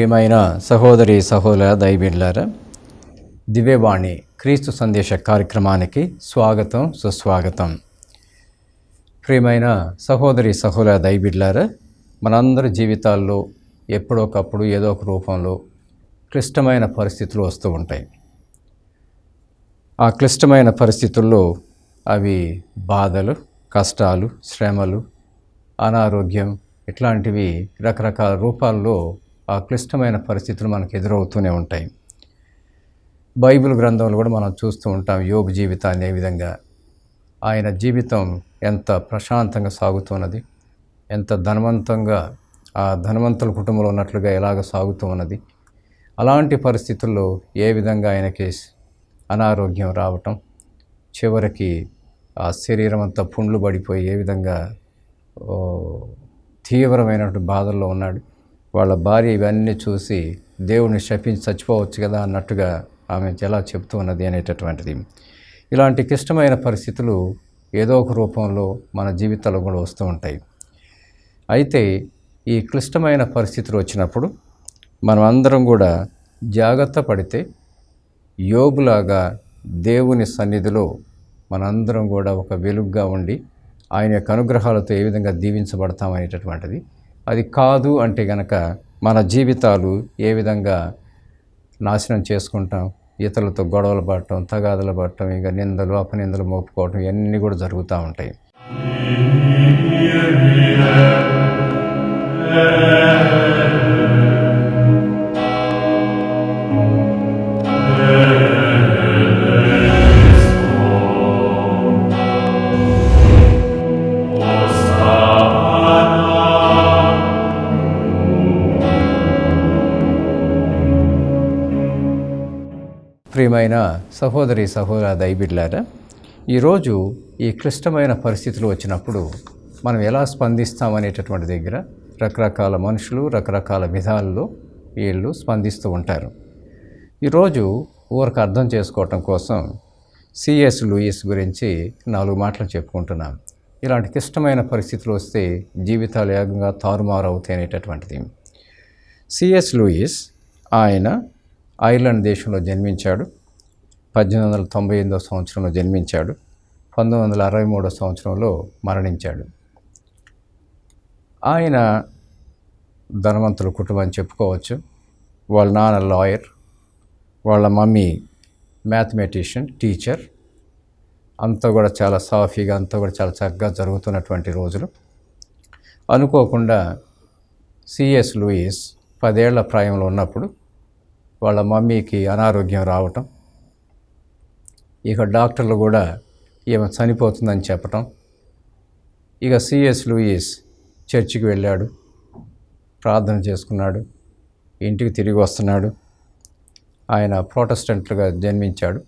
ప్రియమైన సహోదరి సహోదర దైవీళ్ళారా, దివ్యవాణి క్రీస్తు సందేశ కార్యక్రమానికి స్వాగతం, సుస్వాగతం. ప్రియమైన సహోదరి సహోదర దైవీళ్ళారా, మనందరి జీవితాల్లో ఎప్పుడోకప్పుడు ఏదో ఒక రూపంలో క్లిష్టమైన పరిస్థితులు వస్తూ ఉంటాయి. ఆ క్లిష్టమైన పరిస్థితుల్లో అవి బాధలు, కష్టాలు, శ్రమలు, అనారోగ్యం ఇట్లాంటివి రకరకాల రూపాల్లో ఆ క్లిష్టమైన పరిస్థితులు మనకు ఎదురవుతూనే ఉంటాయి. బైబిల్ గ్రంథంలో కూడా మనం చూస్తూ ఉంటాం యోబు జీవితాన్ని ఏ విధంగా, ఆయన జీవితం ఎంత ప్రశాంతంగా సాగుతున్నది, ఎంత ధనవంతంగా ఆ ధనవంతుల కుటుంబంలో ఉన్నట్లుగా ఎలాగ సాగుతూ ఉన్నది. అలాంటి పరిస్థితుల్లో ఏ విధంగా ఆయనకి అనారోగ్యం రావటం, చివరికి ఆ శరీరం అంతా పుండ్లు పడిపోయి ఏ విధంగా తీవ్రమైనటువంటి బాధల్లో ఉన్నాడు. వాళ్ళ భార్య ఇవన్నీ చూసి దేవుడిని శపించి చచ్చిపోవచ్చు కదా అన్నట్టుగా ఆమె ఎలా చెప్తూ ఉన్నది అనేటటువంటిది. ఇలాంటి క్లిష్టమైన పరిస్థితులు ఏదో ఒక రూపంలో మన జీవితాల్లో కూడా వస్తూ ఉంటాయి. అయితే ఈ క్లిష్టమైన పరిస్థితులు వచ్చినప్పుడు మనం అందరం కూడా జాగ్రత్త పడితే యోబులాగా దేవుని సన్నిధిలో మనందరం కూడా ఒక వెలుగుగా ఉండి ఆయన యొక్క అనుగ్రహాలతో ఏ విధంగా దీవించబడతామనేటటువంటిది. అది కాదు అంటే గనక మన జీవితాలు ఏ విధంగా నాశనం చేసుకుంటాం, ఇతరులతో గొడవలు పడటం, తగాదలు పడటం, ఇక నిందలు అపనిందలు మోపుకోవటం ఇవన్నీ కూడా జరుగుతూ ఉంటాయి. ప్రియమైన సహోదరి సహోదర దైవీళ్ళారా, ఈరోజు ఈ క్లిష్టమైన పరిస్థితులు వచ్చినప్పుడు మనం ఎలా స్పందిస్తామనేటటువంటి దగ్గర రకరకాల మనుషులు రకరకాల విధాల్లో వీళ్ళు స్పందిస్తూ ఉంటారు. ఈరోజు ఊరికి అర్థం చేసుకోవటం కోసం సిఎస్ లూయిస్ గురించి 4 మాటలు చెప్పుకుంటున్నాం. ఇలాంటి క్లిష్టమైన పరిస్థితులు వస్తే జీవితాలు ఏకంగా తారుమారు అవుతాయి అనేటటువంటిది. సిఎస్ లూయిస్ ఆయన ఐర్లాండ్ దేశంలో జన్మించాడు. 1898 సంవత్సరంలో జన్మించాడు. 1963 సంవత్సరంలో మరణించాడు. ఆయన ధనవంతుల కుటుంబం అని చెప్పుకోవచ్చు. వాళ్ళ నాన్న లాయర్, వాళ్ళ మమ్మీ మ్యాథమెటిషియన్, టీచర్. అంతా కూడా చాలా సాఫీగా, అంతా కూడా చాలా చక్కగా జరుగుతున్నటువంటి రోజులు. అనుకోకుండా సిఎస్ లూయిస్ 10 ఏళ్ల ప్రాయంలో ఉన్నప్పుడు వాళ్ళ మమ్మీకి అనారోగ్యం రావటం, ఇక డాక్టర్లు కూడా ఈమె చనిపోతుందని చెప్పటం. ఇక సిఎస్ లూయిస్ చర్చికి వెళ్ళాడు, ప్రార్థన చేసుకున్నాడు, ఇంటికి తిరిగి వస్తున్నాడు. ఆయన ప్రొటెస్టెంట్లుగా జన్మించాడు.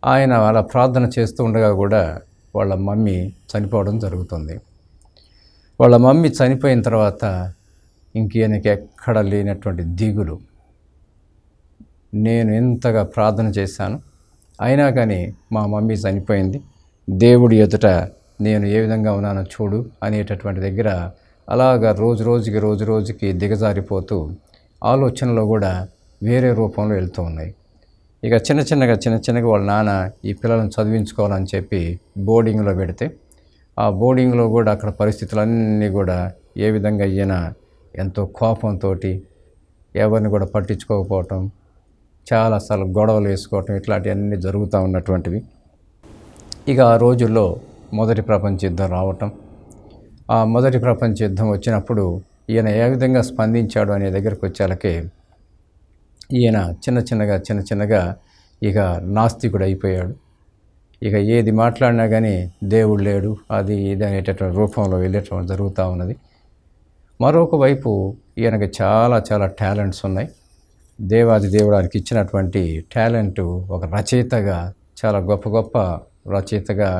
ఆయన అలా ప్రార్థన చేస్తూ ఉండగా కూడా వాళ్ళ మమ్మీ చనిపోవడం జరుగుతుంది. వాళ్ళ మమ్మీ చనిపోయిన తర్వాత ఈయనకి ఎక్కడ లేనటువంటి దిగులు. నేను ఎంతగా ప్రార్థన చేశాను, అయినా కానీ మా మమ్మీ చనిపోయింది, దేవుడి ఎదుట నేను ఏ విధంగా ఉన్నానో చూడు అనేటటువంటి దగ్గర అలాగా రోజు రోజుకి దిగజారిపోతూ ఆలోచనలో కూడా వేరే రూపంలో వెళ్తూ ఉన్నాయి. ఇక చిన్న చిన్నగా వాళ్ళ నాన్న ఈ పిల్లలను చదివించుకోవాలని చెప్పి బోర్డింగ్లో పెడితే ఆ బోర్డింగ్లో కూడా అక్కడ పరిస్థితులన్నీ కూడా ఏ విధంగా ఈయన ఎంతో కోపంతో ఎవరిని కూడా పట్టించుకోకపోవటం, చాలాసార్లు గొడవలు వేసుకోవటం, ఇట్లాంటివన్నీ జరుగుతూ ఉన్నటువంటివి. ఇక ఆ రోజుల్లో మొదటి ప్రపంచ యుద్ధం రావటం. ఆ మొదటి ప్రపంచ యుద్ధం వచ్చినప్పుడు ఈయన ఏ విధంగా స్పందించాడు అనే దగ్గరకు వచ్చేలకే ఈయన చిన్నగా ఇక నాస్తికుడు అయిపోయాడు. ఇక ఏది మాట్లాడినా కానీ దేవుడు లేడు, అది ఇది అనేటటువంటి రూపంలో వెళ్ళటం జరుగుతూ ఉన్నది. మరొక వైపు ఈయనకి చాలా టాలెంట్స్ ఉన్నాయి. దేవాది దేవుడానికి ఇచ్చినటువంటి టాలెంటు ఒక రచయితగా, చాలా గొప్ప రచయితగా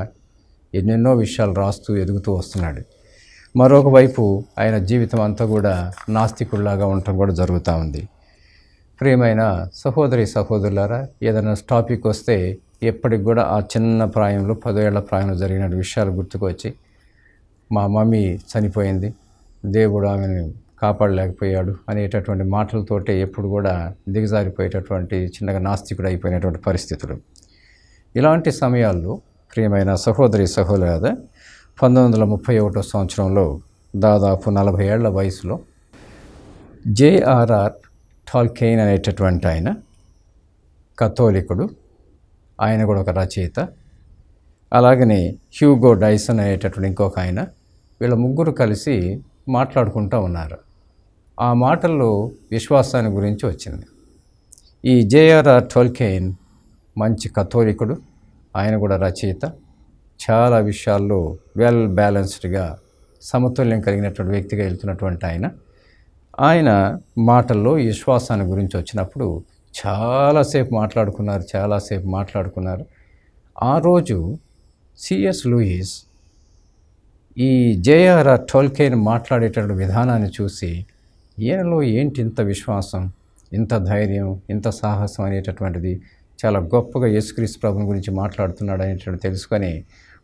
ఎన్నెన్నో విషయాలు రాస్తూ ఎదుగుతూ వస్తున్నాడు. మరొక వైపు ఆయన జీవితం అంతా కూడా నాస్తికుల్లాగా ఉండటం కూడా జరుగుతూ ఉంది. ప్రియమైన సహోదరి సహోదరులారా, ఏదైనా టాపిక్ వస్తే ఎప్పటికి కూడా ఆ చిన్న ప్రాయంలో 10 ఏళ్ల ప్రాయంలో జరిగిన విషయాలు గుర్తుకొచ్చి మా మమ్మీ చనిపోయింది, దేవుడు ఆమెను కాపాడలేకపోయాడు అనేటటువంటి మాటలతోటే ఎప్పుడు కూడా దిగజారిపోయేటటువంటి చిన్నగా నాస్తికుడు అయిపోయినటువంటి పరిస్థితులు. ఇలాంటి సమయాల్లో ప్రియమైన సహోదరి సహోదరులారా, 1931 సంవత్సరంలో దాదాపు 40 ఏళ్ల వయసులో జేఆర్ఆర్ టాల్కెయిన్ అనేటటువంటి ఆయన కథోలికుడు, ఆయన కూడా ఒక రచయిత. అలాగనే హ్యూగో డైసన్ అనేటటువంటి ఇంకొక ఆయన, వీళ్ళ ముగ్గురు కలిసి మాట్లాడుకుంటూ ఉన్నారు. ఆ మాటల్లో విశ్వాసాన్ని గురించి వచ్చింది. ఈ జేఆర్ఆర్ టాల్కెయిన్ మంచి కథోలికుడు, ఆయన కూడా రచయిత, చాలా విషయాల్లో వెల్ బ్యాలెన్స్డ్గా సమతుల్యం కలిగినటువంటి వ్యక్తిగా వెళ్తున్నటువంటి ఆయన మాటల్లో ఈ విశ్వాసాన్ని గురించి వచ్చినప్పుడు చాలాసేపు మాట్లాడుకున్నారు. ఆ రోజు సిఎస్ లూయిస్ ఈ జేఆర్ఆర్ టాల్కెయిన్ మాట్లాడేటటువంటి విధానాన్ని చూసి ఈయనలో ఏంటి ఇంత విశ్వాసం, ఇంత ధైర్యం, ఇంత సాహసం అనేటటువంటిది, చాలా గొప్పగా యేసుక్రీస్తు ప్రభుని గురించి మాట్లాడుతున్నాడు అనేటువంటి తెలుసుకొని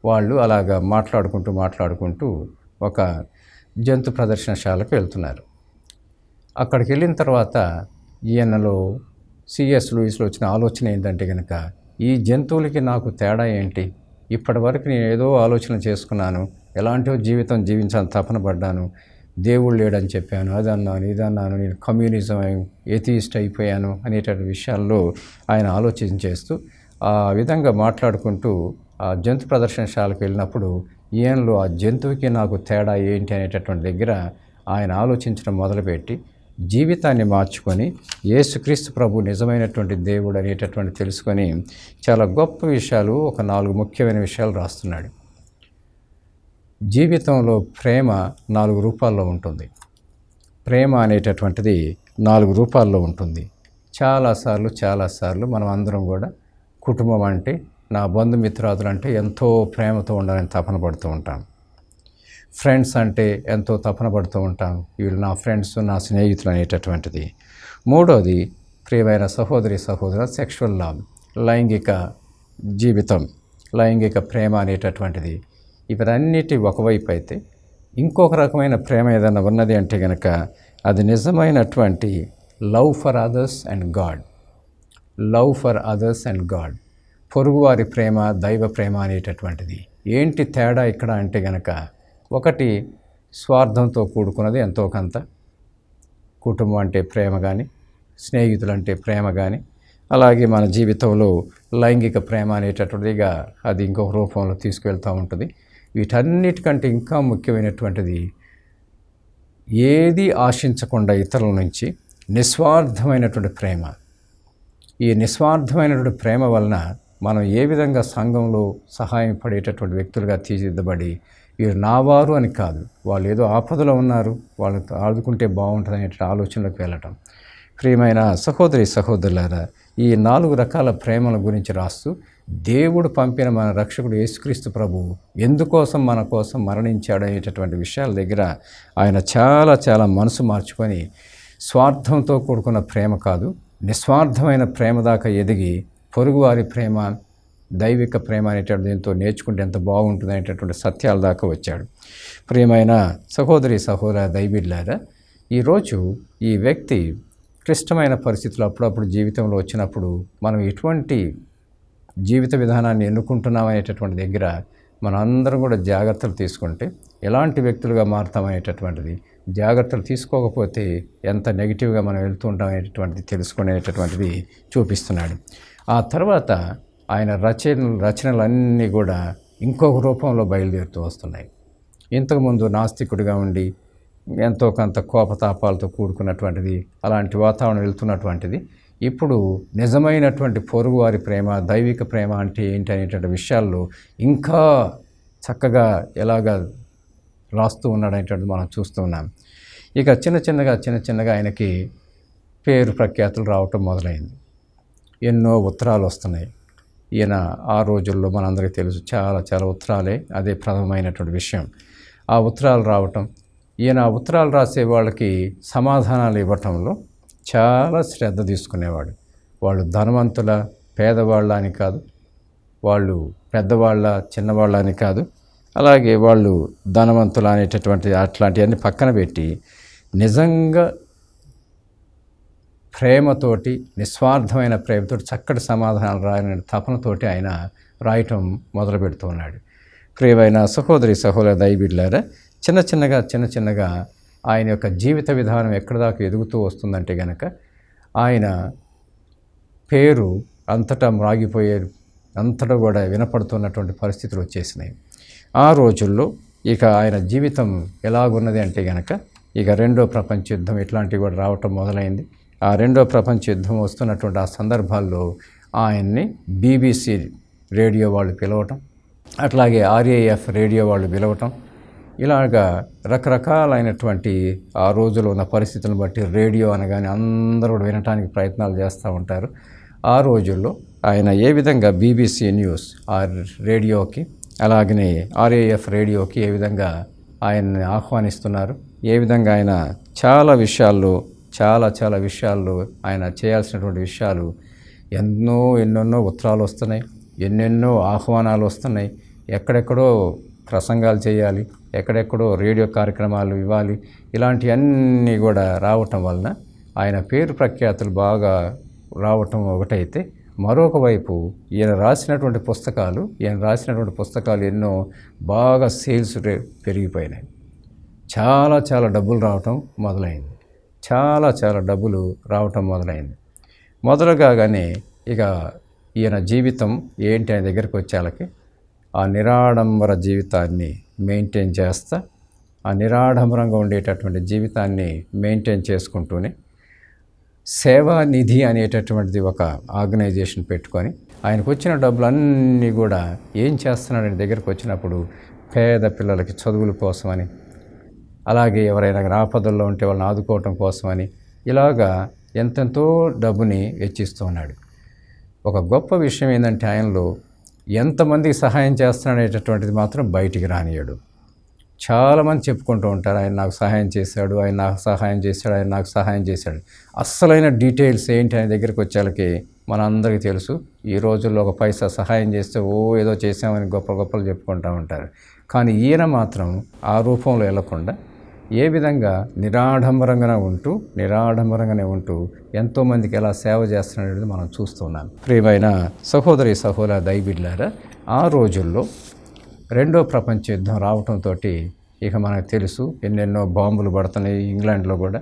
వాళ్ళు అలాగా మాట్లాడుకుంటూ ఒక జంతు ప్రదర్శనశాలకు వెళ్తున్నారు. అక్కడికి వెళ్ళిన తర్వాత ఈయనలో సిఎస్ లూయిస్లో వచ్చిన ఆలోచన ఏంటంటే కనుక, ఈ జంతువులకి నాకు తేడా ఏంటి? ఇప్పటి వరకు నేను ఏదో ఆలోచన చేసుకున్నాను, ఎలాంటిో జీవితం జీవించాలని తపన పడ్డాను, దేవుడు లేడని చెప్పాను, ఇదన్నాను, నేను కమ్యూనిజం ఏథియిస్ట్ అయిపోయాను అనేటువంటి విషయాల్లో ఆయన ఆలోచించేస్తూ ఆ విధంగా మాట్లాడుకుంటూ ఆ జంతు ప్రదర్శనశాలకు వెళ్ళినప్పుడు ఈయనలో ఆ జంతువుకి నాకు తేడా ఏంటి అనేటటువంటి దగ్గర ఆయన ఆలోచించడం మొదలుపెట్టి జీవితాన్ని మార్చుకొని యేసుక్రీస్తు ప్రభు నిజమైనటువంటి దేవుడు అనేటటువంటి తెలుసుకొని చాలా గొప్ప విషయాలు, ఒక 4 ముఖ్యమైన విషయాలు రాస్తున్నాడు. జీవితంలో ప్రేమ 4 రూపాల్లో ఉంటుంది. ప్రేమ అనేటటువంటిది 4 రూపాల్లో ఉంటుంది. చాలాసార్లు మనం అందరం కూడా కుటుంబం అంటే, నా బంధుమిత్రాదులు అంటే ఎంతో ప్రేమతో ఉండాలని తపన పడుతూ ఉంటాం. ఫ్రెండ్స్ అంటే ఎంతో తపన పడుతూ ఉంటాం, వీళ్ళు నా ఫ్రెండ్స్, నా స్నేహితులు అనేటటువంటిది. మూడోది ప్రియమైన సహోదరి సెక్షువల్ లవ్, లైంగిక జీవితం, లైంగిక ప్రేమ అనేటటువంటిది. ఇవన్నిటి ఒకవైపు అయితే ఇంకొక రకమైన ప్రేమ ఏదైనా ఉన్నది అంటే కనుక అది నిజమైనటువంటి love for others and God, పొరుగువారి ప్రేమ, దైవ ప్రేమ అనేటటువంటిది. ఏంటి తేడా ఇక్కడ అంటే కనుక, ఒకటి స్వార్థంతో కూడుకున్నది ఎంతో కొంత, కుటుంబం అంటే ప్రేమ కానీ, స్నేహితులు అంటే ప్రేమ కానీ, అలాగే మన జీవితంలో లైంగిక ప్రేమ అనేటటువంటిదిగా అది ఇంకొక రూపంలో తీసుకువెళ్తూ ఉంటుంది. వీటన్నిటికంటే ఇంకా ముఖ్యమైనటువంటిది ఏది ఆశించకుండా ఇతరుల నుంచి నిస్వార్థమైనటువంటి ప్రేమ. ఈ నిస్వార్థమైనటువంటి ప్రేమ వలన మనం ఏ విధంగా సంఘంలో సహాయం పడేటటువంటి వ్యక్తులుగా తీర్చిదిద్దబడి, వీరు నావారు అని కాదు, వాళ్ళు ఏదో ఆపదలో ఉన్నారు, వాళ్ళతో ఆదుకుంటే బాగుంటుంది అనేటువంటి ఆలోచనలోకి వెళ్ళటం. ప్రియమైన సహోదరి సహోదరులారా, ఈ 4 రకాల ప్రేమల గురించి రాస్తూ దేవుడు పంపిన మన రక్షకుడు యేసుక్రీస్తు ప్రభువు ఎందుకోసం మన కోసం మరణించాడు అనేటటువంటి విషయాల దగ్గర ఆయన చాలా మనసు మార్చుకొని స్వార్థంతో కూడుకున్న ప్రేమ కాదు, నిస్వార్థమైన ప్రేమ దాకా ఎదిగి పొరుగువారి ప్రేమ, దైవిక ప్రేమ అనేటువంటి దీంతో నేర్చుకుంటే ఎంత బాగుంటుంది అనేటటువంటి సత్యాల దాకా వచ్చాడు. ప్రియమైన సహోదరి దైవీడ్లారా, ఈరోజు ఈ వ్యక్తి క్లిష్టమైన పరిస్థితులు అప్పుడప్పుడు జీవితంలో వచ్చినప్పుడు మనం ఎటువంటి జీవిత విధానాన్ని ఎన్నుకుంటున్నాం అనేటటువంటి దగ్గర మనం అందరం కూడా జాగ్రత్తలు తీసుకుంటే ఎలాంటి వ్యక్తులుగా మారుతామనేటటువంటిది, జాగ్రత్తలు తీసుకోకపోతే ఎంత నెగిటివ్గా మనం వెళ్తూ ఉంటాం అనేటటువంటిది తెలుసుకునేటటువంటిది చూపిస్తున్నాడు. ఆ తర్వాత ఆయన రచనలన్నీ కూడా ఇంకొక రూపంలో బయలుదేరుతూ వస్తున్నాయి. ఇంతకుముందు నాస్తికుడిగా ఉండి ఎంతో కొంత కోపతాపాలతో కూడుకున్నటువంటిది, అలాంటి వాతావరణం వెళ్తున్నటువంటిది ఇప్పుడు నిజమైనటువంటి పొరుగువారి ప్రేమ, దైవిక ప్రేమ అంటే ఏంటి అనేటువంటి విషయాల్లో ఇంకా చక్కగా ఎలాగా రాస్తూ ఉన్నాడనేటువంటి మనం చూస్తూ ఉన్నాం. ఇక చిన్నగా ఆయనకి పేరు ప్రఖ్యాతులు రావటం మొదలైంది. ఎన్నో ఉత్తరాలు వస్తున్నాయి. ఈయన ఆ రోజుల్లో మనందరికీ తెలుసు, చాలా ఉత్తరాలే అదే ప్రథమమైనటువంటి విషయం. ఆ ఉత్తరాలు రావటం, ఈయన ఆ ఉత్తరాలు రాసే వాళ్ళకి సమాధానాలు ఇవ్వటంలో చాలా శ్రద్ధ తీసుకునేవాడు. వాళ్ళు ధనవంతుల పేదవాళ్ళ అని కాదు, వాళ్ళు పెద్దవాళ్ళ చిన్నవాళ్ళ అని కాదు, అలాగే వాళ్ళు ధనవంతులు అనేటటువంటి అట్లాంటివన్నీ పక్కన పెట్టి నిజంగా ప్రేమతోటి, నిస్వార్థమైన ప్రేమతోటి చక్కటి సమాధానాలు రాయని తపనతోటి ఆయన రాయటం మొదలు పెడుతూ ఉన్నాడు. ప్రియమైన సహోదరి సహోదర దైవబిడ్డలారా, చిన్న చిన్నగా ఆయన యొక్క జీవిత విధానం ఎక్కడి దాకా ఎదుగుతూ వస్తుందంటే గనక ఆయన పేరు అంతటా మ్రాగిపోయే, అంతటా కూడా వినపడుతున్నటువంటి పరిస్థితులు వచ్చేసినాయి. ఆ రోజుల్లో ఇక ఆయన జీవితం ఎలాగున్నది అంటే గనక ఇక రెండో ప్రపంచ యుద్ధం ఇట్లాంటివి కూడా రావటం మొదలైంది. ఆ రెండో ప్రపంచ యుద్ధం వస్తున్నటువంటి ఆ సందర్భాల్లో ఆయన్ని BBC రేడియో వాళ్ళు పిలవటం, అట్లాగే RAF రేడియో వాళ్ళు పిలవటం, ఇలాగా రకరకాలైనటువంటి ఆ రోజులో ఉన్న పరిస్థితులను బట్టి రేడియో అనగానే అందరూ వినటానికి ప్రయత్నాలు చేస్తూ ఉంటారు. ఆ రోజుల్లో ఆయన ఏ విధంగా BBC న్యూస్ ఆ రేడియోకి, అలాగనే RAF రేడియోకి ఏ విధంగా ఆయన్ని ఆహ్వానిస్తున్నారు, ఏ విధంగా ఆయన చాలా విషయాల్లో ఆయన చేయాల్సినటువంటి విషయాలు ఎన్నెన్నో ఉత్తరాలు వస్తున్నాయి, ఎన్నెన్నో ఆహ్వానాలు వస్తున్నాయి. ఎక్కడెక్కడో ప్రసంగాలు చేయాలి, ఎక్కడెక్కడో రేడియో కార్యక్రమాలు ఇవ్వాలి. ఇలాంటివన్నీ కూడా రావటం వలన ఆయన పేరు ప్రఖ్యాతులు బాగా రావటం ఒకటైతే, మరొక వైపు ఈయన రాసినటువంటి పుస్తకాలు ఎన్నో బాగా సేల్స్ పెరిగిపోయినాయి. చాలా డబ్బులు రావటం మొదలైంది. మొదలుగానే ఇక ఈయన జీవితం ఏంటి ఆయన దగ్గరికి వచ్చేళ్ళకి ఆ నిరాడంబర జీవితాన్ని మెయింటైన్ చేస్తా, ఆ నిరాడంబరంగా ఉండేటటువంటి జీవితాన్ని మెయింటైన్ చేసుకుంటూనే సేవా నిధి అనేటటువంటిది ఒక ఆర్గనైజేషన్ పెట్టుకొని ఆయనకు వచ్చిన డబ్బులన్నీ కూడా ఏం చేస్తున్నాడని దగ్గరికి వచ్చినప్పుడు పేద పిల్లలకి చదువుల కోసమని, అలాగే ఎవరైనా ఆపదల్లో ఉంటే వాళ్ళని ఆదుకోవటం కోసమని ఇలాగా ఎంతెంతో డబ్బుని వెచ్చిస్తూ ఉన్నాడు. ఒక గొప్ప విషయం ఏంటంటే ఆయనలో ఎంతమందికి సహాయం చేస్తున్నాడనేటటువంటిది మాత్రం బయటికి రానియడు. చాలామంది చెప్పుకుంటూ ఉంటారు, ఆయన నాకు సహాయం చేశాడు, ఆయన నాకు సహాయం చేశాడు. అస్సలైన డీటెయిల్స్ ఏంటి ఆయన దగ్గరికి వచ్చేళ్ళకి మనందరికీ తెలుసు. ఈ రోజుల్లో ఒక పైసా సహాయం చేస్తే ఏదో చేసామని గొప్పలు చెప్పుకుంటూ ఉంటారు. కానీ ఈయన మాత్రం ఆ రూపంలో వెళ్లకుండా ఏ విధంగా నిరాడంబరంగానే ఉంటూ ఎంతోమందికి ఎలా సేవ చేస్తున్నాడనేది మనం చూస్తున్నాం. ప్రియమైన సహోదరి సహోదర దైవబిడ్డలారా, ఆ రోజుల్లో రెండో ప్రపంచ యుద్ధం రావటంతో ఇక మనకు తెలుసు ఎన్నెన్నో బాంబులు పడుతున్నాయి ఇంగ్లాండ్లో కూడా.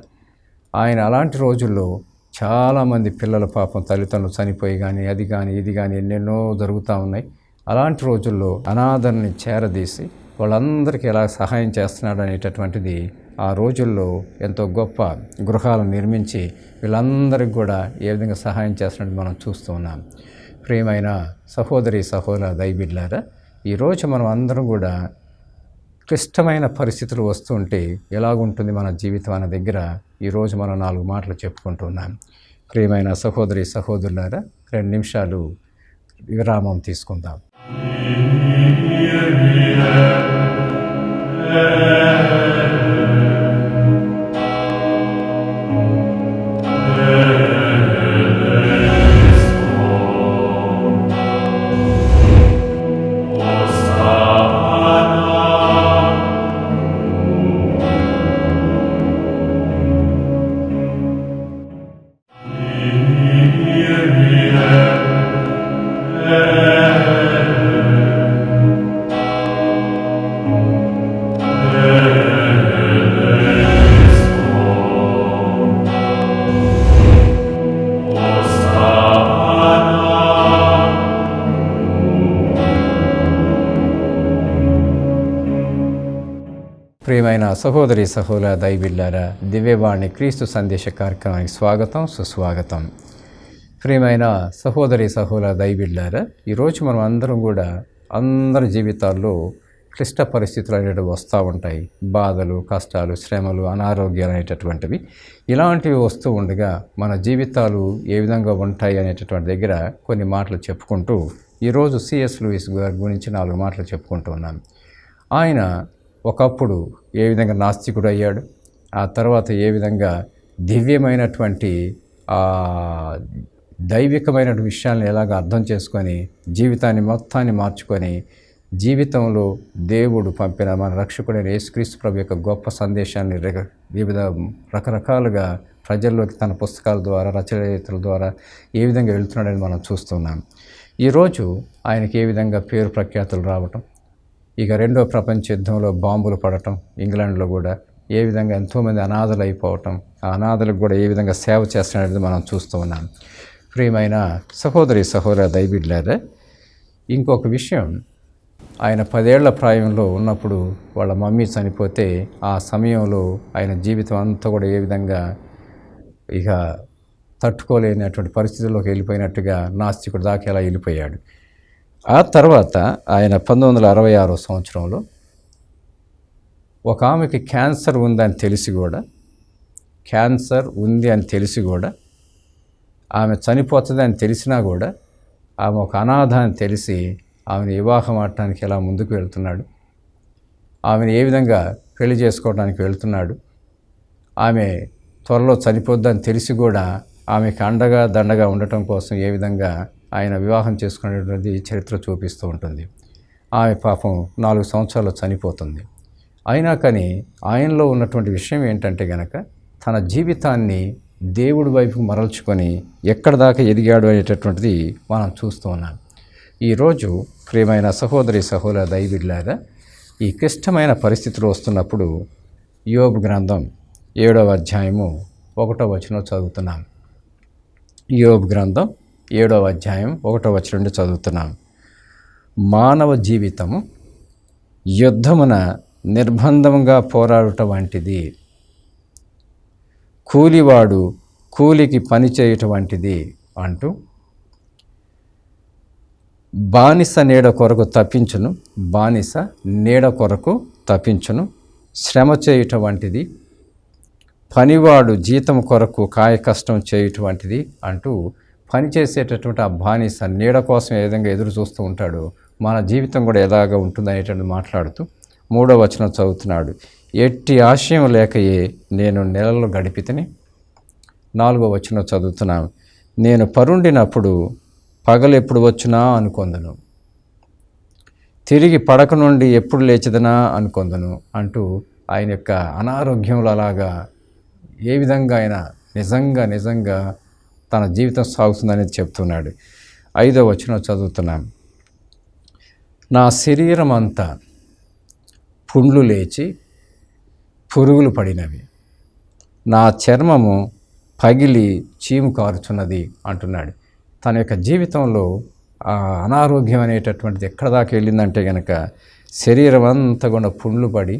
ఆయన అలాంటి రోజుల్లో చాలామంది పిల్లల పాపం తల్లిదండ్రులు చనిపోయి కానీ ఇది కానీ ఎన్నెన్నో జరుగుతూ ఉన్నాయి. అలాంటి రోజుల్లో అనాథల్ని చేరదీసి వాళ్ళందరికీ ఎలా సహాయం చేస్తున్నాడు అనేటటువంటిది ఆ రోజుల్లో ఎంతో గొప్ప గృహాలను నిర్మించి వీళ్ళందరికీ కూడా ఏ విధంగా సహాయం చేస్తున్నట్టు మనం చూస్తూ ఉన్నాం. ప్రియమైన సహోదరి సహోదర దైవబిడ్డలారా, ఈరోజు మనం అందరం కూడా క్లిష్టమైన పరిస్థితులు వస్తుంటే ఎలాగుంటుంది మన జీవితం అనే దగ్గర ఈరోజు మనం 4 మాటలు చెప్పుకుంటున్నాం. ప్రియమైన సహోదరి సహోదరులారా, 2 నిమిషాలు విరామం తీసుకుందాం. ప్రియమైన సహోదరి సహోదర దైవబిడ్డలారా, దివ్యవాణి క్రీస్తు సందేశ కార్యక్రమానికి స్వాగతం, సుస్వాగతం. ప్రియమైన సహోదరి సహోదర దైవబిడ్డలారా, ఈరోజు మనం అందరం కూడా అందరి జీవితాల్లో క్లిష్ట పరిస్థితులు అనేవి వస్తూ ఉంటాయి. బాధలు, కష్టాలు, శ్రమలు, అనారోగ్యాలు అనేటటువంటివి ఇలాంటివి వస్తూ ఉండగా మన జీవితాలు ఏ విధంగా ఉంటాయి అనేటటువంటి దగ్గర కొన్ని మాటలు చెప్పుకుంటూ ఈరోజు C.S. లూయిస్ గారి గురించి 4 మాటలు చెప్పుకుంటూ ఉన్నాను. ఆయన ఒకప్పుడు ఏ విధంగా నాస్తికుడు అయ్యాడు, ఆ తర్వాత ఏ విధంగా దివ్యమైనటువంటి దైవికమైన విషయాలను ఎలాగ అర్థం చేసుకొని జీవితాన్ని మొత్తాన్ని మార్చుకొని జీవితంలో దేవుడు పంపిన మన రక్షకుడైన యేసుక్రీస్తు ప్రభు యొక్క గొప్ప సందేశాన్ని వివిధ రకరకాలుగా ప్రజల్లోకి తన పుస్తకాల ద్వారా, రచయితల ద్వారా ఏ విధంగా వెళ్తున్నాడని మనం చూస్తున్నాం. ఈరోజు ఆయనకి ఏ విధంగా పేరు ప్రఖ్యాతులు రావటం, ఇక రెండో ప్రపంచ యుద్ధంలో బాంబులు పడటం, ఇంగ్లాండ్లో కూడా ఏ విధంగా ఎంతోమంది అనాథలు అయిపోవటం, ఆ అనాథలకు కూడా ఏ విధంగా సేవ చేస్తున్నాడనేది మనం చూస్తూ ఉన్నాం. ప్రియమైన సహోదరి దైవబిడ్డలారా, ఇంకొక విషయం, ఆయన 10 ఏళ్ల ప్రాయంలో ఉన్నప్పుడు వాళ్ళ మమ్మీ చనిపోతే ఆ సమయంలో ఆయన జీవితం అంతా కూడా ఏ విధంగా ఇక తట్టుకోలేనటువంటి పరిస్థితుల్లోకి వెళ్ళిపోయినట్టుగా నాస్తికుడు దాకా ఎలా వెళ్ళిపోయాడు. ఆ తర్వాత ఆయన 1966 సంవత్సరంలో ఒక ఆమెకి క్యాన్సర్ ఉంది అని తెలిసి కూడా ఆమె చనిపోతుంది అని తెలిసినా కూడా ఆమె ఒక అనాథ అని తెలిసి ఆమెను వివాహం ఆడటానికి ఎలా ముందుకు వెళ్తున్నాడు, ఆమెను ఏ విధంగా పెళ్లి చేసుకోవడానికి వెళ్తున్నాడు, ఆమె త్వరలో చనిపోద్దని తెలిసి కూడా ఆమెకు అండగా దండగా ఉండటం కోసం ఏ విధంగా ఆయన వివాహం చేసుకునేటువంటి చరిత్ర చూపిస్తూ ఉంటుంది. ఆమె పాపం 4 సంవత్సరాలు చనిపోతుంది. అయినా కానీ ఆయనలో ఉన్నటువంటి విషయం ఏంటంటే గనక తన జీవితాన్ని దేవుడి వైపుకు మరల్చుకొని ఎక్కడ దాకా ఎదిగాడు అనేటటువంటిది మనం చూస్తూ ఉన్నాం. ఈరోజు ప్రియమైన సహోదరి దైవబిడ్డలారా, ఈ క్లిష్టమైన పరిస్థితులు వస్తున్నప్పుడు యోబు గ్రంథం 7వ అధ్యాయము 1వ వచనం చదువుతున్నాం. యోబు గ్రంథం 7వ అధ్యాయం 1వ వచనం నుండి చదువుతున్నాం. మానవ జీవితము యుద్ధమున నిర్బంధంగా పోరాడుట వంటిది, కూలివాడు కూలికి పని చేయటం వంటిది అంటూ, బానిస నీడ కొరకు తప్పించును, శ్రమ చేయటం వంటిది, పనివాడు జీతం కొరకు కాయ కష్టం చేయటం వంటిది అంటూ పనిచేసేటటువంటి ఆ బానిస నీడ కోసం ఏ విధంగా ఎదురు చూస్తూ ఉంటాడు, మన జీవితం కూడా ఎలాగా ఉంటుంది అనేటువంటి మాట్లాడుతూ 3వ వచనం చదువుతున్నాడు. ఎట్టి ఆశయం లేకయే నేను నెలలు గడిపితిని. 4వ వచనం చదువుతున్నాను. నేను పరుండినప్పుడు పగలు ఎప్పుడు వచ్చునా అనుకొందును, తిరిగి పడక నుండి ఎప్పుడు లేచిదనా అనుకొందును అంటూ ఆయన యొక్క అనారోగ్యంలో అలాగా ఏ విధంగా ఆయన నిజంగా తన జీవితం సాగుతుందనేది చెప్తున్నాడు. 5వ వచనం చదువుతున్నాం. నా శరీరం అంతా పుండ్లు లేచి పురుగులు పడినవి, నా చర్మము పగిలి చీము కారుచున్నది అంటున్నాడు. తన యొక్క జీవితంలో ఆ అనారోగ్యం అనేటటువంటిది ఎక్కడ దాకా వెళ్ళిందంటే కనుక శరీరం అంతా కూడా పుండ్లు పడి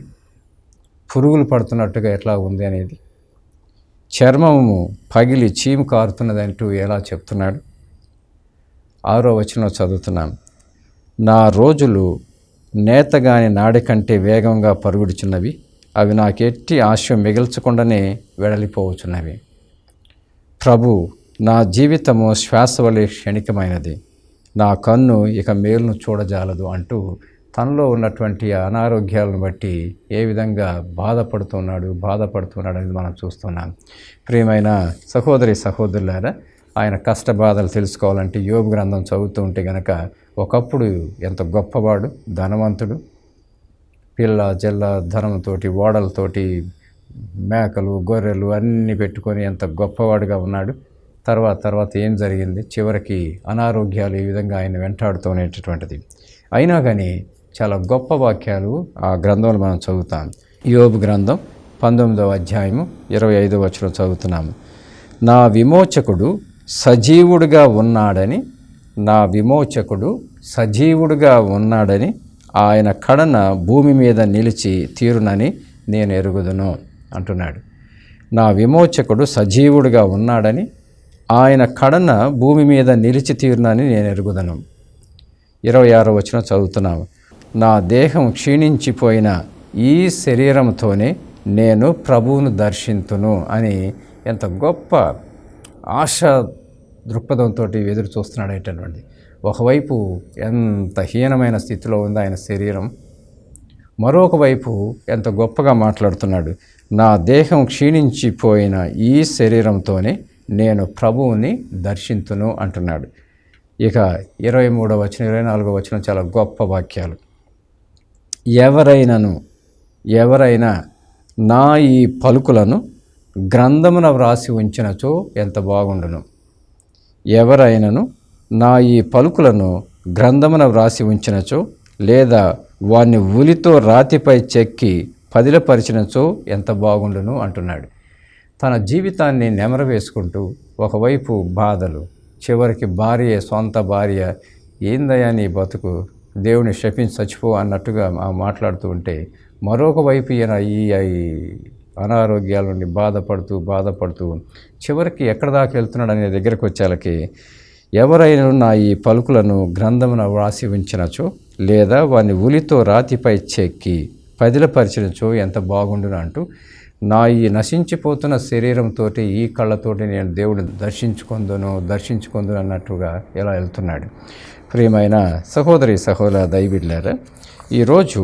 పురుగులు పడుతున్నట్టుగా ఎట్లా ఉంది అనేది, చర్మము పగిలి చీము కారుతున్నది అంటూ ఎలా చెప్తున్నాడు. 6వ వచనంలో చదువుతున్నాం. నా రోజులు నేతగాని నాడి కంటే వేగంగా పరుగుడుచున్నవి, అవి నాకెట్టి ఆశయం మిగల్చకుండానే వెడలిపోవచ్చున్నవి. ప్రభు, నా జీవితము శ్వాస వలె క్షణికమైనది, నా కన్ను ఇక మేలును చూడజాలదు అంటూ తనలో ఉన్నటువంటి అనారోగ్యాలను బట్టి ఏ విధంగా బాధపడుతున్నాడు అనేది మనం చూస్తున్నాం. ప్రియమైన సహోదరులారా, ఆయన కష్టబాధలు తెలుసుకోవాలంటే యోబు గ్రంథం చదువుతూ ఉంటే గనక ఒకప్పుడు ఎంత గొప్పవాడు, ధనవంతుడు, పిల్ల జల్ల ధనంతోటి, ఓడలతోటి, మేకలు గొర్రెలు అన్నీ పెట్టుకొని ఎంత గొప్పవాడుగా ఉన్నాడు. తర్వాత ఏం జరిగింది, చివరికి అనారోగ్యాలు ఈ విధంగా ఆయన వెంటాడుతూనేటటువంటిది. అయినా కానీ చాలా గొప్ప వాక్యాలు ఆ గ్రంథంలో మనం చదువుతాం. యోబు గ్రంథం 19వ అధ్యాయము 25వ వచనం చదువుతున్నాము. నా విమోచకుడు సజీవుడుగా ఉన్నాడని ఆయన కడన భూమి మీద నిలిచి తీరునని నేను ఎరుగుదును అంటున్నాడు. నా విమోచకుడు సజీవుడుగా ఉన్నాడని ఆయన కడన భూమి మీద నిలిచి తీరునని నేను ఎరుగుదను. 26వ వచనం చదువుతున్నాము. నా దేహం క్షీణించిపోయిన ఈ శరీరంతోనే నేను ప్రభువును దర్శింతును అని ఎంత గొప్ప ఆశా దృక్పథంతో ఎదురు చూస్తున్నాడేటటువంటి. ఒకవైపు ఎంత హీనమైన స్థితిలో ఉంది ఆయన శరీరం, మరొక వైపు ఎంత గొప్పగా మాట్లాడుతున్నాడు. నా దేహం క్షీణించిపోయిన ఈ శరీరంతోనే నేను ప్రభువుని దర్శింతును అంటున్నాడు. ఇక 23వ వచనం 24వ వచనం చాలా గొప్ప వాక్యాలు. ఎవరైనా నా ఈ పలుకులను గ్రంథమున వ్రాసి ఉంచినచో ఎంత బాగుండును. ఎవరైనను నా ఈ పలుకులను గ్రంథమున వ్రాసి ఉంచినచో, లేదా వాణ్ణి ఉలితో రాతిపై చెక్కి పదిలపరిచినచో ఎంత బాగుండును అంటున్నాడు. తన జీవితాన్ని నెమరవేసుకుంటూ ఒకవైపు బాధలు, చివరికి సొంత భార్య ఏందయ్యా నీ బతుకు, దేవుని శపించి చచ్చిపో అన్నట్టుగా మాట్లాడుతూ ఉంటే, మరొక వైపు ఈయన ఈ అనారోగ్యాల నుండి బాధపడుతూ చివరికి ఎక్కడ దాకా వెళ్తున్నాడు అనే దగ్గరకు వచ్చేలకి, ఎవరైనా నా ఈ పలుకులను గ్రంథమున వ్రాసి ఉంచినచో, లేదా వాని ఉలితో రాతిపై చెక్కి పదిలపరిచినచో ఎంత బాగుండును అంటూ, నా ఈ నశించిపోతున్న శరీరంతో ఈ కళ్ళతోటి నేను దేవుడిని దర్శించుకుందును అన్నట్టుగా ఎలా వెళ్తున్నాడు. ప్రియమైన సహోదరి దైవబిడ్డలారా, ఈరోజు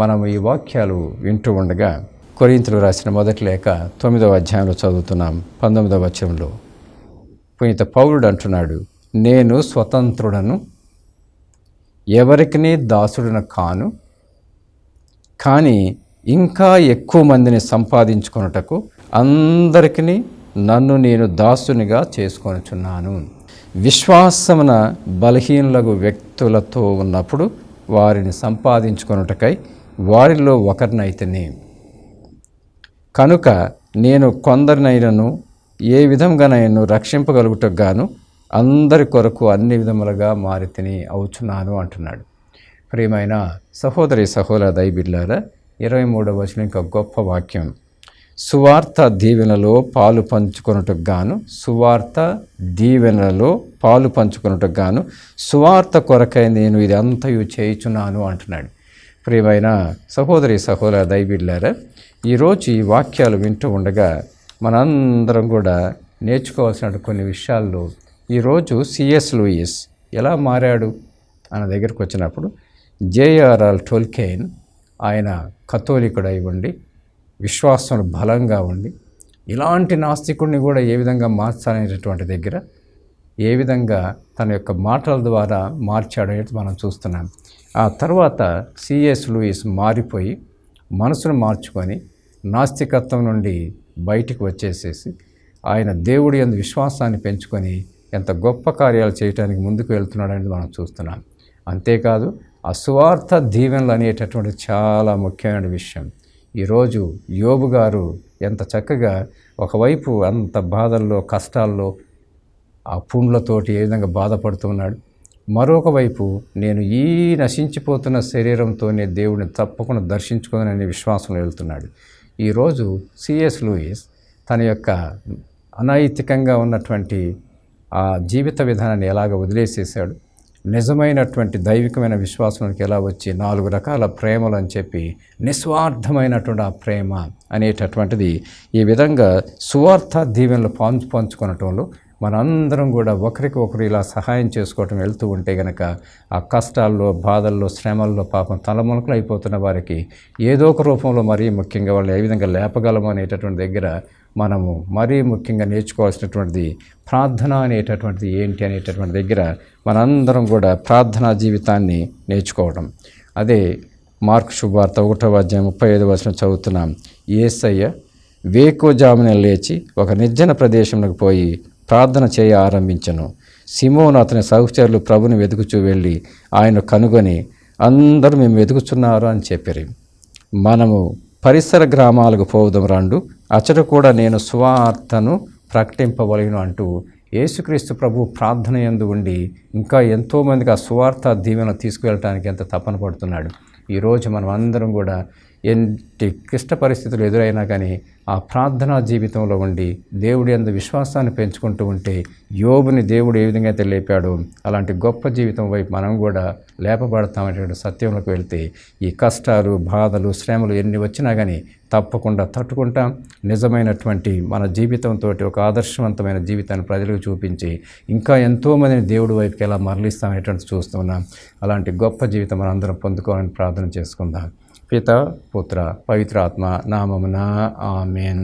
మనం ఈ వాక్యాలు వింటూ ఉండగా కొరింథీయులకు రాసిన మొదటి లేఖ 9వ అధ్యాయంలో చదువుతున్నాం. 19వ వచనంలో పునీత పౌలుడు అంటున్నాడు, నేను స్వతంత్రుడను, ఎవరికిని దాసుడున కాను, కానీ ఇంకా ఎక్కువ మందిని సంపాదించుకొనుటకు అందరికీ నన్ను నేను దాసునిగా చేసుకొనుచున్నాను. విశ్వాసమున బలహీనులకు వ్యక్తులతో ఉన్నప్పుడు వారిని సంపాదించుకొనుటకై వారిలో ఒకరినైతేనే. కనుక నేను కొందరినైనను ఏ విధంగానైనా రక్షింపగలుగుటకు గాను అందరి కొరకు అన్ని విధములుగా మారితిని అవుచున్నాను అంటున్నాడు. ప్రియమైన సహోదరి దైవబిడ్డలారా, 23వ వచనం ఇంకా గొప్ప వాక్యం. సువార్త దీవెనలో పాలు పంచుకొనుటకు గాను సువార్త కొరకై నేను ఇది అంతయు చేయుచున్నాను అంటున్నాడు. ప్రియమైన సహోదరి దైవబిడ్డలారా, ఈరోజు ఈ వాక్యాలు వింటూ ఉండగా మనందరం కూడా నేర్చుకోవాల్సిన కొన్ని విషయాల్లో ఈరోజు సిఎస్ లూయిస్ ఎలా మారాడు అన్న దగ్గరకు వచ్చినప్పుడు, జేఆర్ఆర్ టోల్కియన్ ఆయన కథోలికుడై ఉండి విశ్వాసంలో బలంగా ఉండి ఇలాంటి నాస్తికుడిని కూడా ఏ విధంగా మార్చాలనేటటువంటి దగ్గర ఏ విధంగా తన యొక్క మాటల ద్వారా మార్చాడనేది మనం చూస్తున్నాం. ఆ తర్వాత సిఎస్ లూయిస్ మారిపోయి మనసును మార్చుకొని నాస్తికత్వం నుండి బయటికి వచ్చేసేసి ఆయన దేవుడి యందు విశ్వాసాన్ని పెంచుకొని ఎంత గొప్ప కార్యాలు చేయడానికి ముందుకు వెళ్తున్నాడని మనం చూస్తున్నాం. అంతేకాదు ఆ సువార్త దీవెనలు అనేటటువంటి చాలా ముఖ్యమైన విషయం. ఈరోజు యోబు గారు ఎంత చక్కగా ఒకవైపు అంత బాధల్లో కష్టాల్లో ఆ పుండ్లతోటి ఏ విధంగా బాధపడుతున్నాడు, మరొక వైపు నేను ఈ నశించిపోతున్న శరీరంతోనే దేవుడిని తప్పకుండా దర్శించుకోననే విశ్వాసంలో వెళ్తున్నాడు. ఈరోజు సిఎస్ లూయిస్ తన యొక్క అనైతికంగా ఉన్నటువంటి ఆ జీవిత విధానాన్ని ఎలాగ వదిలేసేసాడు, నిజమైనటువంటి దైవికమైన విశ్వాసానికి ఎలా వచ్చి 4 రకాల ప్రేమలు అని చెప్పి నిస్వార్థమైనటువంటి ఆ ప్రేమ అనేటటువంటిది ఈ విధంగా సువార్త దీవెనలు పంచుకొనటంలో మనందరం కూడా ఒకరికి ఒకరు ఇలా సహాయం చేసుకోవటం వెళ్తూ ఉంటే గనక ఆ కష్టాల్లో బాధల్లో శ్రమల్లో పాపం తలమునకలు అయిపోతున్న వారికి ఏదో ఒక రూపంలో మరీ ముఖ్యంగా వాళ్ళు ఏ విధంగా లేపగలము అనేటటువంటి దగ్గర మనము మరీ ముఖ్యంగా నేర్చుకోవాల్సినటువంటిది ప్రార్థన అనేటటువంటిది ఏంటి అనేటటువంటి దగ్గర మనందరం కూడా ప్రార్థనా జీవితాన్ని నేర్చుకోవడం. అదే మార్కు శుభవార్త 1వ అధ్యాయం 35వ వచనం చదువుతున్నాం. యేసయ్య వేకువజామున లేచి ఒక నిర్జన ప్రదేశంలోకి పోయి ప్రార్థన చేయ ఆరంభించను. సిమోను అతని సహచరులు ప్రభుని వెతుకుచూ వెళ్ళి ఆయన కనుగొని అందరూ మేము వెతుకుచున్నారు అని చెప్పారు. మనము పరిసర గ్రామాలకు పోవుదాం రండు, అచట కూడా నేను సువార్తను ప్రకటింపవలను అంటూ యేసుక్రీస్తు ప్రభు ప్రార్థన యందు ఉండి ఇంకా ఎంతోమందికి ఆ సువార్త దీవెన తీసుకువెళ్ళటానికి ఎంత తపన పడుతున్నాడు. ఈరోజు మనం అందరం కూడా ఎన్ని క్లిష్ట పరిస్థితులు ఎదురైనా కానీ ఆ ప్రార్థనా జీవితంలో ఉండి దేవుడి యందు విశ్వాసాన్ని పెంచుకుంటూ ఉంటే యోబుని దేవుడు ఏ విధంగా అయితే లేపాడో అలాంటి గొప్ప జీవితం వైపు మనం కూడా లేపబడతామనేటువంటి సత్యంలోకి వెళ్తే ఈ కష్టాలు బాధలు శ్రమలు ఎన్ని వచ్చినా కానీ తప్పకుండా తట్టుకుంటాం. నిజమైనటువంటి మన జీవితంతో ఒక ఆదర్శవంతమైన జీవితాన్ని ప్రజలకు చూపించి ఇంకా ఎంతోమందిని దేవుడి వైపుకి ఎలా మరలిస్తామనేటువంటి చూస్తున్నాం. అలాంటి గొప్ప జీవితం మనందరం పొందుకోవాలని ప్రార్థన చేసుకుందాం. పిత పుత్ర పవిత్రాత్మ నామమున ఆమేన్.